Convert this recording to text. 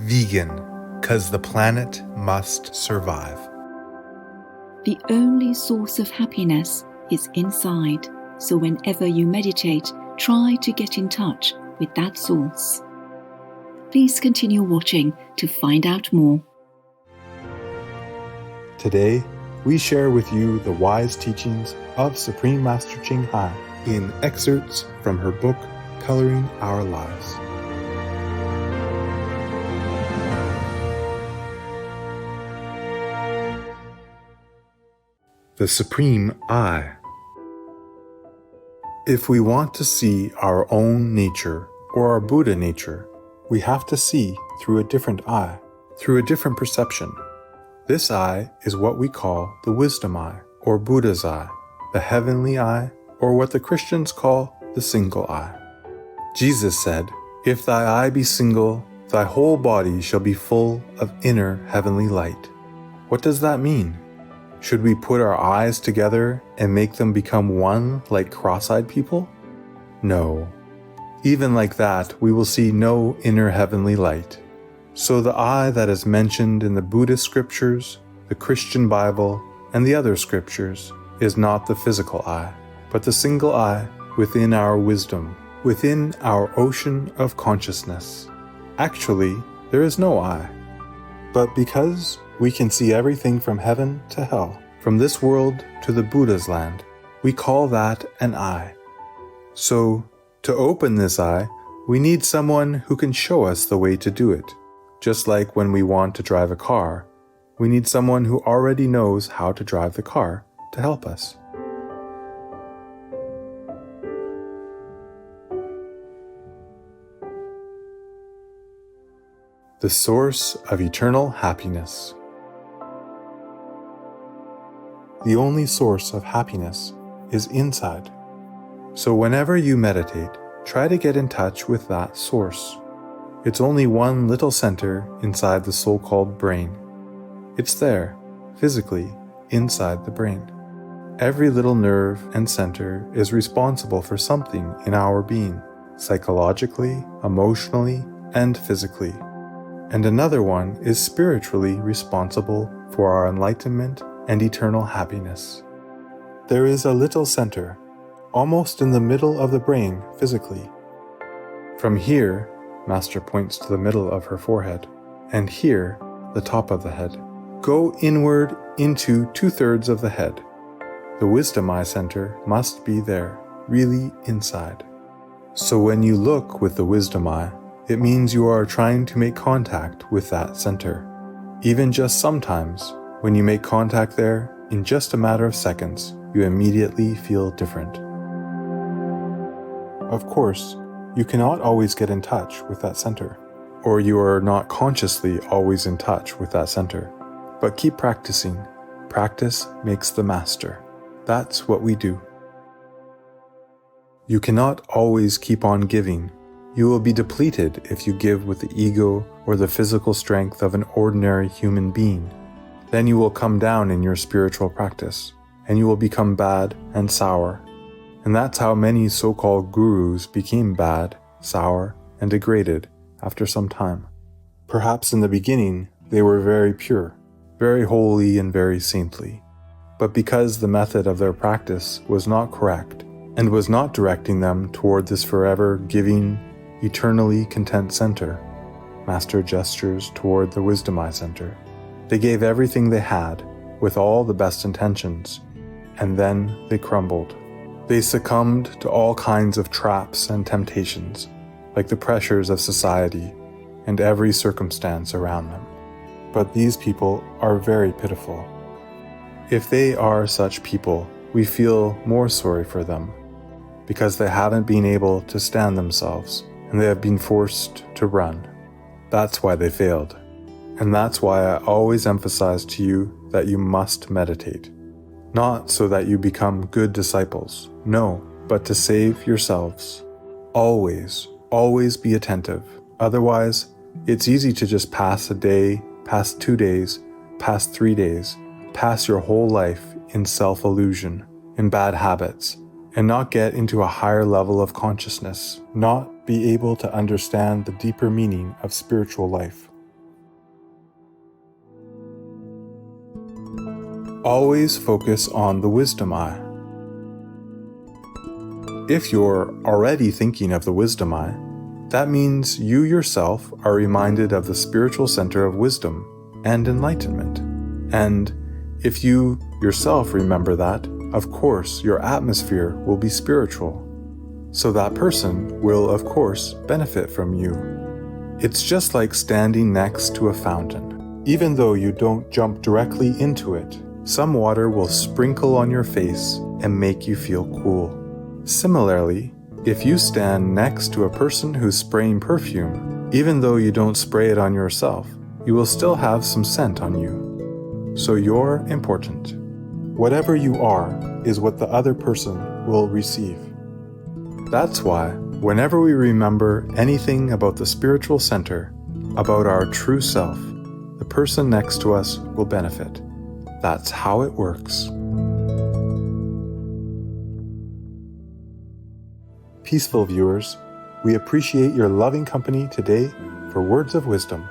vegan, 'cause the planet must survive. The only source of happiness is inside, so whenever you meditate, try to get in touch with that source. Please continue watching to find out more. Today, we share with you the wise teachings of Supreme Master Ching in excerpts from her book, Coloring Our Lives. The Supreme I. If we want to see our own nature or our Buddha nature, we have to see through a different eye, through a different perception. This eye is what we call the wisdom eye, or Buddha's eye, the heavenly eye, or what the Christians call the single eye. Jesus said, "If thy eye be single, thy whole body shall be full of inner heavenly light." What does that mean? Should we put our eyes together and make them become one like cross-eyed people? No. Even like that, we will see no inner heavenly light. So the eye that is mentioned in the Buddhist scriptures, the Christian Bible, and the other scriptures is not the physical eye, but the single eye within our wisdom, within our ocean of consciousness. Actually, there is no eye. But because we can see everything from heaven to hell, from this world to the Buddha's land, we call that an eye. So, to open this eye, we need someone who can show us the way to do it. Just like when we want to drive a car, we need someone who already knows how to drive the car to help us. The source of eternal happiness. The only source of happiness is inside. So whenever you meditate, try to get in touch with that source. It's only one little center inside the so-called brain. It's there, physically, inside the brain. Every little nerve and center is responsible for something in our being, psychologically, emotionally, and physically. And another one is spiritually responsible for our enlightenment and eternal happiness. There is a little center, almost in the middle of the brain physically. From here, Master points to the middle of her forehead, and here, the top of the head. Go inward into 2/3 of the head. The wisdom eye center must be there, really inside. So when you look with the wisdom eye, it means you are trying to make contact with that center. Even just sometimes, when you make contact there, in just a matter of seconds, you immediately feel different. Of course, you cannot always get in touch with that center, or you are not consciously always in touch with that center. But keep practicing. Practice makes the master. That's what we do. You cannot always keep on giving. You will be depleted if you give with the ego or the physical strength of an ordinary human being. Then you will come down in your spiritual practice, and you will become bad and sour. And that's how many so-called gurus became bad, sour, and degraded after some time. Perhaps in the beginning, they were very pure, very holy and very saintly. But because the method of their practice was not correct, and was not directing them toward this forever giving, eternally content center, Master gestures toward the wisdom eye center. They gave everything they had, with all the best intentions, and then they crumbled. They succumbed to all kinds of traps and temptations, like the pressures of society and every circumstance around them. But these people are very pitiful. If they are such people, we feel more sorry for them, because they haven't been able to stand themselves, and they have been forced to run. That's why they failed. And that's why I always emphasize to you that you must meditate. Not so that you become good disciples, no, but to save yourselves. Always, always be attentive. Otherwise, it's easy to just pass a day, pass 2 days, pass 3 days, pass your whole life in self-illusion, in bad habits, and not get into a higher level of consciousness, not be able to understand the deeper meaning of spiritual life. Always focus on the wisdom eye. If you're already thinking of the wisdom eye, that means you yourself are reminded of the spiritual center of wisdom and enlightenment. And if you yourself remember that, of course, your atmosphere will be spiritual. So that person will, of course, benefit from you. It's just like standing next to a fountain. Even though you don't jump directly into it, some water will sprinkle on your face and make you feel cool. Similarly, if you stand next to a person who's spraying perfume, even though you don't spray it on yourself, you will still have some scent on you. So you're important. Whatever you are is what the other person will receive. That's why, whenever we remember anything about the spiritual center, about our true self, the person next to us will benefit. That's how it works. Peaceful viewers, we appreciate your loving company today for Words of Wisdom.